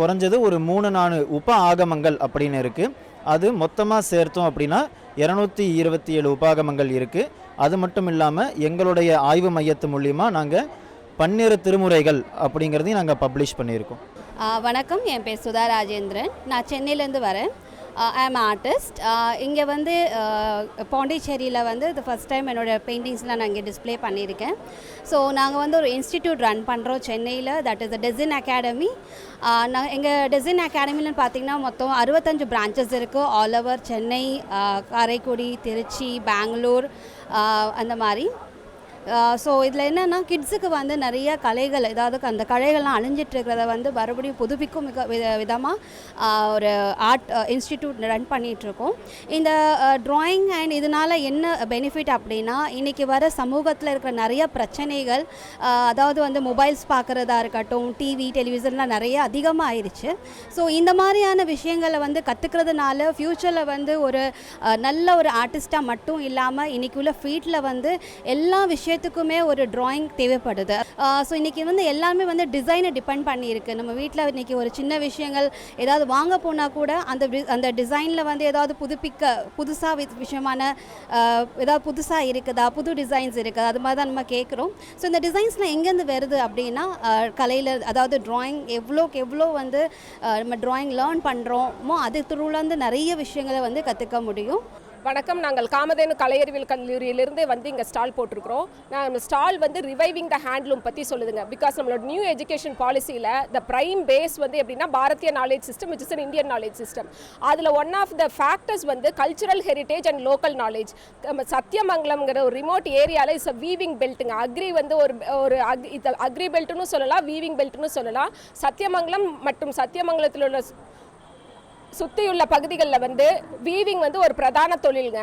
குறைஞ்சது ஒரு 3-4 உப ஆகமங்கள் அப்படின்னு இருக்குது. அது மொத்தமாக சேர்த்தோம் அப்படின்னா 227 உபாகமங்கள் இருக்குது. அது மட்டும் இல்லாமல் எங்களுடைய ஆய்வு மையத்து மூலியமாக நாங்கள் 12 திருமுறைகள் அப்படிங்கிறதையும் நாங்கள் பப்ளிஷ் பண்ணியிருக்கோம். வணக்கம், என் பேர் சுதா ராஜேந்திரன். நான் சென்னையிலேருந்து வரேன். ஐ ஆம் ஆர்டிஸ்ட். இங்கே வந்து பாண்டிச்சேரியில் வந்து இது ஃபஸ்ட் டைம் என்னோடய பெயிண்டிங்ஸ்லாம் நான் இங்கே டிஸ்பிளே பண்ணியிருக்கேன். ஸோ நாங்கள் வந்து ஒரு இன்ஸ்டிடியூட் ரன் பண்ணுறோம் சென்னையில், that is the design academy. எங்கள் டிசைன் அகாடமின்னு பார்த்திங்கன்னா மொத்தம் 65 பிரான்ச்சஸ் இருக்குது ஆல் ஓவர் சென்னை, காரைக்குடி, திருச்சி, பெங்களூர் அந்த மாதிரி. ஸோ இதில் என்னென்னா கிட்ஸுக்கு வந்து நிறைய கலைகள், ஏதாவது அந்த கலைகள்லாம் அழிஞ்சிட்ருக்கிறத வந்து மறுபடியும் புதுப்பிக்கும் விதமாக ஒரு ஆர்ட் இன்ஸ்டிடியூட் ரன் பண்ணிகிட்ருக்கோம். இந்த ட்ராயிங் அண்ட் இதனால் என்ன பெனிஃபிட் அப்படின்னா, இன்றைக்கி வர சமூகத்தில் இருக்கிற நிறைய பிரச்சனைகள், அதாவது வந்து மொபைல்ஸ் பார்க்குறதா இருக்கட்டும், டிவி, டெலிவிஷன்லாம் நிறைய அதிகமாக ஆயிடுச்சு. ஸோ இந்த மாதிரியான விஷயங்களை வந்து கற்றுக்கிறதுனால ஃப்யூச்சரில் வந்து ஒரு நல்ல ஒரு ஆர்டிஸ்ட்டாக மட்டும் இல்லாமல் இன்றைக்கி உள்ள ஃபீல்டில் வந்து எல்லா விஷயத்துக்குமே ஒரு ட்ராயிங் தேவைப்படுது. ஸோ இன்றைக்கி வந்து எல்லாமே வந்து டிசைனை டிபெண்ட் பண்ணியிருக்கு. நம்ம வீட்டில் இன்றைக்கி ஒரு சின்ன விஷயங்கள் ஏதாவது வாங்க போனால் கூட அந்த டிசைனில் வந்து ஏதாவது புதுசாக விஷயமான ஏதாவது புதுசாக இருக்குதா, புது டிசைன்ஸ் இருக்குதா, அது மாதிரி தான் நம்ம கேட்குறோம். ஸோ இந்த டிசைன்ஸ்லாம் எங்கேருந்து வருது அப்படின்னா, கலையில் அதாவது ட்ராயிங் எவ்வளோக்கு எவ்வளோ வந்து நம்ம ட்ராயிங் லேர்ன் பண்ணுறோமோ அது த்ரூலேருந்து நிறைய விஷயங்களை வந்து கற்றுக்க முடியும். வணக்கம், நாங்கள் காமதேனு கலையறிவியல் கல்லூரியிலிருந்து வந்து இங்கே ஸ்டால் போட்டிருக்கிறோம். நம்ம ஸ்டால் வந்து ரிவைவிங் த ஹேண்ட்லூம் பற்றி சொல்லுதுங்க. பிகாஸ் நம்மளோட நியூ எஜுகேஷன் பாலிசியில் த பிரைம் பேஸ் வந்து எப்படின்னா Bharatiya knowledge system, which is an Indian knowledge system. அதில் ஒன் ஆஃப் த ஃபேக்டர்ஸ் வந்து cultural heritage and local knowledge. நம்ம சத்தியமங்கலம்ங்கிற ஒரு ரிமோட் ஏரியாவில் இஸ் அ வீவிங் பெல்ட்டுங்க. அக்ரி வந்து ஒரு அக்ரி பெல்ட்டுன்னு சொல்லலாம், வீவிங் பெல்ட்டுன்னு சொல்லலாம். சத்தியமங்கலம் மற்றும் சத்தியமங்கலத்தில் உள்ள சுற்றியுள்ள பகுதிகளில் வந்து வீவிங் வந்து ஒரு பிரதான தொழிலுங்க.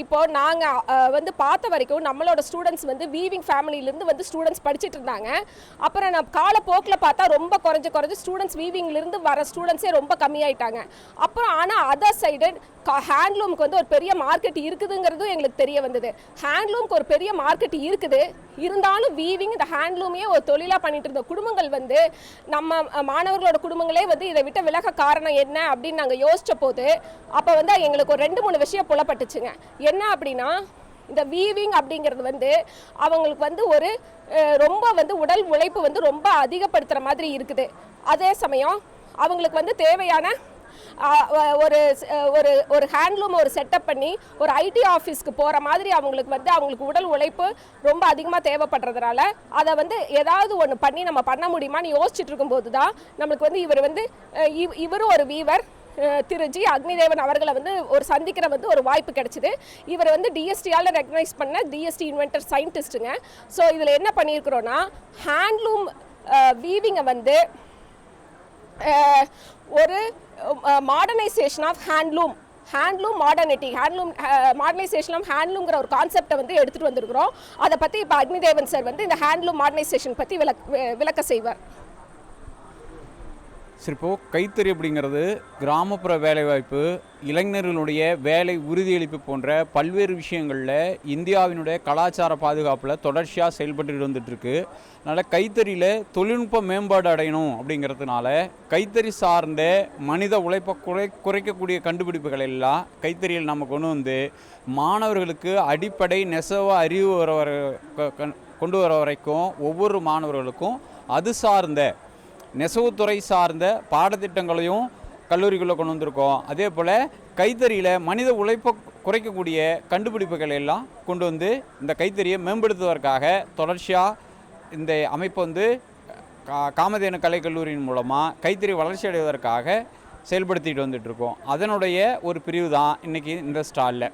இப்போ நாங்கள் வந்து பார்த்த வரைக்கும் நம்மளோட ஸ்டூடெண்ட்ஸ் வந்து வீவிங் ஃபேமிலியிலேருந்து வந்து ஸ்டூடெண்ட்ஸ் படிச்சுட்டு இருந்தாங்க. அப்புறம் நான் காலப்போக்கில் பார்த்தா ரொம்ப குறைஞ்சு ஸ்டூடெண்ட்ஸ் வீவிங்லேருந்து வர ஸ்டூடெண்ட்ஸே ரொம்ப கம்மியாயிட்டாங்க. அப்புறம் ஆனால் அதர் சைடு ஹேண்ட்லூமுக்கு வந்து ஒரு பெரிய மார்க்கெட் இருக்குதுங்கிறதும் எங்களுக்கு தெரிய வந்தது. ஹேண்ட்லூமுக்கு ஒரு பெரிய மார்க்கெட் இருக்குது, இருந்தாலும் வீவிங் இந்த ஹேண்ட்லூமையே ஒரு தொழிலாக பண்ணிட்டு இருந்த குடும்பங்கள் வந்து நம்ம மாணவர்களோட குடும்பங்களே வந்து இதை விட்டு விலக காரணம் என்ன அப்படின்னு நாங்கள் யோசித்த போது அப்போ வந்து எங்களுக்கு ஒரு 2-3 விஷயம் புலப்பட்டுச்சுங்க. என்ன அப்படின்னா, இந்த வீவிங் அப்படிங்கிறது வந்து அவங்களுக்கு வந்து ஒரு ரொம்ப வந்து உடல் உழைப்பு வந்து ரொம்ப அதிகப்படுத்துகிற மாதிரி இருக்குது. அதே சமயம் அவங்களுக்கு வந்து தேவையான ஒரு ஒரு ஒரு ஹேண்ட்லூம் ஒரு செட்டப் பண்ணி ஒரு ஐடி ஆஃபீஸ்க்கு போகிற மாதிரி அவங்களுக்கு உடல் உழைப்பு ரொம்ப அதிகமாக தேவைப்படுறதுனால அதை வந்து ஏதாவது ஒன்று பண்ணி நம்ம பண்ண முடியுமான்னு யோசிச்சுட்டு இருக்கும்போது தான் நம்மளுக்கு வந்து இவரும் ஒரு வீவர் திரு ஜி அக்னிதேவன் அவர்களை வந்து ஒரு சந்திக்கிற வந்து ஒரு வாய்ப்பு கிடைச்சிது. இவர் வந்து டிஎஸ்டியால் ரெகக்னைஸ் பண்ண டிஎஸ்டி இன்வென்டர் சயின்டிஸ்ட்டுங்க. ஸோ இதில் என்ன பண்ணியிருக்கிறோன்னா ஹேண்ட்லூம் வீவிங்கை வந்து ஒரு modernisation of handloom modernisation of ஹேண்ட்லூம்ங்கிற ஒரு கான்செப்டை வந்து எடுத்துகிட்டு வந்திருக்கிறோம். அதை பற்றி இப்போ அக்னிதேவன் சார் வந்து இந்த ஹேண்ட்லூம் மாடர்னைசேஷன் பற்றி விளக்க செய்வார். சரி, இப்போது கைத்தறி அப்படிங்கிறது கிராமப்புற வேலைவாய்ப்பு, இளைஞர்களுடைய வேலை உறுதியளிப்பு போன்ற பல்வேறு விஷயங்களில் இந்தியாவினுடைய கலாச்சார பாதுகாப்பில் தொடர்ச்சியாக செயல்பட்டு வந்துட்டுருக்கு. அதனால் கைத்தறியில் தொழில்நுட்ப மேம்பாடு அடையணும் அப்படிங்கிறதுனால கைத்தறி சார்ந்த மனித உழைப்பை குறைக்கக்கூடிய கண்டுபிடிப்புகள் எல்லாம் கைத்தறியில் நம்ம கொண்டு வந்து மாணவர்களுக்கு அடிப்படை நெசவு அறிவு கொண்டு வர வரைக்கும் ஒவ்வொரு மாணவர்களுக்கும் அது சார்ந்த நெசவுத்துறை சார்ந்த பாடத்திட்டங்களையும் கல்லூரிக்குள்ளே கொண்டு வந்திருக்கோம். அதே போல் கைத்தறியில் மனித உழைப்பை குறைக்கக்கூடிய கண்டுபிடிப்புகள் எல்லாம் கொண்டு வந்து இந்த கைத்தறியை மேம்படுத்துவதற்காக தொடர்ச்சியாக இந்த அமைப்பு வந்து காமதேனு கலைக்கல்லூரியின் மூலமாக கைத்தறி வளர்ச்சி அடைவதற்காக செயல்படுத்திட்டு வந்துட்டுருக்கோம். அதனுடைய ஒரு பிரிவு தான் இன்றைக்கி இந்த ஸ்டாலில்.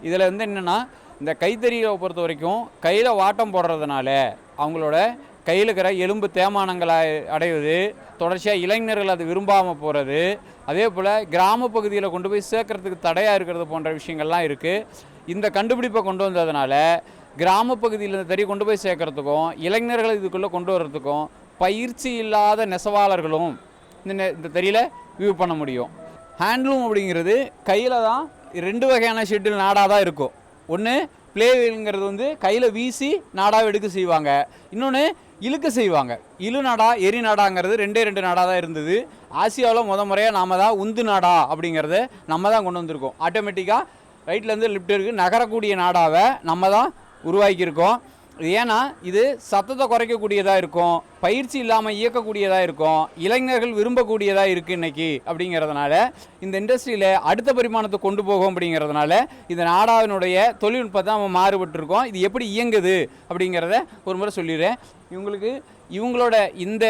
இதில் வந்து என்னென்னா, இந்த கைத்தறியை பொறுத்த வரைக்கும் கையில் வாட்டம் போடுறதுனால அவங்களோட கையில் இருக்கிற எலும்பு தேய்மானங்களை அடைவது, தொடர்ச்சியாக இளைஞர்கள் அது விரும்பாமல் போகிறது, அதே போல் கிராம பகுதியில் கொண்டு போய் சேர்க்கறதுக்கு தடையாக இருக்கிறது போன்ற விஷயங்கள்லாம் இருக்குது. இந்த கண்டுபிடிப்பை கொண்டு வந்ததுனால கிராம பகுதியில் இந்த தறி கொண்டு போய் சேர்க்கறதுக்கும் இளைஞர்களை இதுக்குள்ளே கொண்டு வர்றதுக்கும் பயிற்சி இல்லாத நெசவாளர்களும் இந்த தறியில் வியூ பண்ண முடியும். ஹேண்ட்லூம் அப்படிங்கிறது கையில் தான் 2 வகையான ஷெட்டில் நாடாக தான் இருக்கும். ஒன்று பிளேவில்ங்கிறது வந்து கையில் வீசி நாடாக எடுக்க செய்வாங்க, இன்னொன்று இழுக்க செய்வாங்க. இழு நாடா எரி நாடாங்கிறது 2 நாடாக தான் இருந்தது. ஆசியாவில் முறையாக நாம் தான் உந்து நாடா அப்படிங்கிறத நம்ம தான் கொண்டு வந்திருக்கோம். ஆட்டோமேட்டிக்காக ரைட்லேருந்து லெஃப்ட் நகரக்கூடிய நாடாவை நம்ம தான் உருவாக்கியிருக்கோம். ஏன்னா இது சத்தத்தை குறைக்கக்கூடியதாக இருக்கும், பயிற்சி இல்லாமல் இயக்கக்கூடியதாக இருக்கும், இளைஞர்கள் விரும்பக்கூடியதாக இருக்குது இன்றைக்கி. அப்படிங்கிறதுனால இந்த இண்டஸ்ட்ரியில் அடுத்த பரிமாணத்தை கொண்டு போகும். அப்படிங்கிறதுனால இந்த நாடாவினுடைய தொழில்நுட்பத்தை நம்ம மாறுபட்டுருக்கோம். இது எப்படி இயங்குது அப்படிங்கிறத ஒரு முறை சொல்லிடுறேன். இவங்களோட இந்த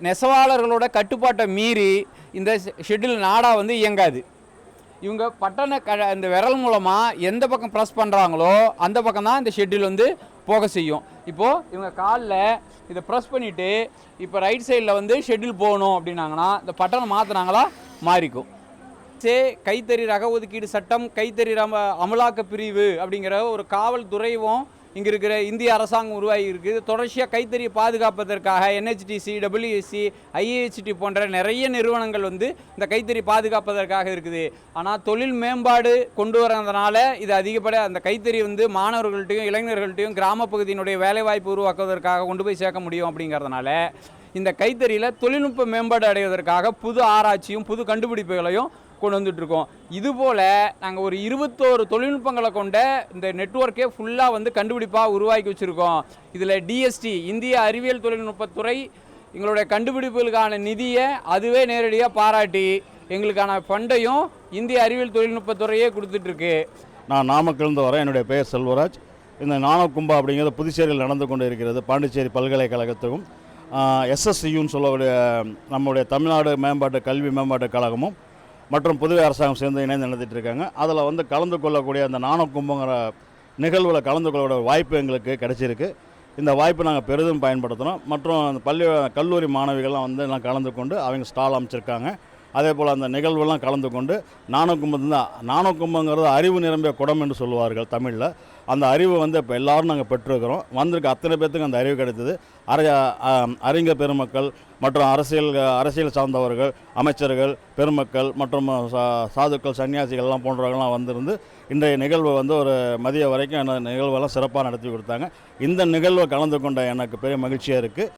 நெசவாளர்களோட கட்டுப்பாட்டை மீறி இந்த ஷெட்டில் நாடா வந்து இயங்காது. இவங்க பட்டனை இந்த விரல் மூலமாக எந்த பக்கம் ப்ரெஸ் பண்ணுறாங்களோ அந்த பக்கம் தான் இந்த ஷெட்டில் வந்து போக செய்யும். இப்போது இவங்க காலில் இதை ப்ரெஸ் பண்ணிவிட்டு இப்போ ரைட் சைடில் வந்து ஷெட்டில் போகணும் அப்படின்னாங்கன்னா இந்த பட்டனை மாற்றினாங்களா மாறிக்கும். கைத்தறி ரக ஒதுக்கீடு சட்டம், கைத்தறி அமலாக்க பிரிவு அப்படிங்கிற ஒரு காவல்துறையும் இங்கே இருக்கிற இந்திய அரசாங்கம் உருவாகி இருக்குது. தொடர்ச்சியாக கைத்தறியை பாதுகாப்பதற்காக NHTC, WSC, IAHT போன்ற நிறைய நிறுவனங்கள் வந்து இந்த கைத்தறி பாதுகாப்பதற்காக இருக்குது. ஆனால் தொழில் மேம்பாடு கொண்டு வரதுனால இது அதிகப்பட அந்த கைத்தறி வந்து மாணவர்கள்ட்டையும் இளைஞர்கள்ட்டையும் கிராம பகுதியினுடைய வேலைவாய்ப்பு உருவாக்குவதற்காக கொண்டு போய் சேர்க்க முடியும். அப்படிங்கிறதுனால இந்த கைத்தறியில் தொழில்நுட்ப மேம்பாடு அடைவதற்காக புது ஆராய்ச்சியும் புது கண்டுபிடிப்புகளையும் கொண்டு வந்துட்டுருக்கோம். இதுபோல் நாங்கள் ஒரு 21 தொழில்நுட்பங்களை கொண்ட இந்த நெட்வொர்க்கே ஃபுல்லாக வந்து கண்டுபிடிப்பாக உருவாக்கி வச்சுருக்கோம். இதில் டிஎஸ்டி இந்திய அறிவியல் தொழில்நுட்பத்துறை எங்களுடைய கண்டுபிடிப்புகளுக்கான நிதியை அதுவே நேரடியாக பாராட்டி எங்களுக்கான ஃபண்டையும் இந்திய அறிவியல் தொழில்நுட்பத்துறையே கொடுத்துட்ருக்கு. நான் நாமக்கல்ந்து வரேன். என்னுடைய பெயர் செல்வராஜ். இந்த ஞானகும்பா அப்படிங்கிறது புதுச்சேரியில் நடந்து கொண்டு இருக்கிறது. பாண்டிச்சேரி பல்கலைக்கழகத்துக்கும் SSCUன்னு சொல்லக்கூடிய நம்முடைய தமிழ்நாடு கல்வி மேம்பாட்டு கழகமும் மற்றும் புதுவை அரசாங்கம் சேர்ந்து இணைந்து நடத்திட்டு இருக்காங்க. அதில் வந்து கலந்து கொள்ளக்கூடிய அந்த ஞானகும்பங்கிற நிகழ்வில் கலந்து கொள்ளக்கூடிய வாய்ப்பு எங்களுக்கு கிடைச்சிருக்கு. இந்த வாய்ப்பை நாங்கள் பெரிதும் பயன்படுத்துகிறோம். மற்றும் கல்லூரி மாணவிகள்லாம் வந்து எல்லாம் கலந்து கொண்டு அவங்க ஸ்டால் அமைச்சிருக்காங்க. அதே போல் அந்த நிகழ்வுலாம் கலந்து கொண்டு ஞானகும்பங்கிறது அறிவு நிரம்பிய குடம் என்று சொல்லுவார்கள் தமிழில். அந்த அறிவு வந்து இப்போ எல்லோரும் நாங்கள் பெற்றிருக்கிறோம். வந்திருக்க அத்தனை பேர்த்துக்கு அந்த அறிவு கிடைத்தது. அறிஞர் பெருமக்கள் மற்றும் அரசியல் சார்ந்தவர்கள், அமைச்சர்கள், பெருமக்கள் மற்றும் சாதுக்கள், சன்னியாசிகள்லாம் போன்றவர்கள்லாம் வந்திருந்து இன்றைய நிகழ்வு வந்து ஒரு மதிய வரைக்கும் அந்த நிகழ்வெல்லாம் சிறப்பாக நடத்தி கொடுத்தாங்க. இந்த நிகழ்வை கலந்து கொண்ட எனக்கு பெரிய மகிழ்ச்சியாக இருக்குது.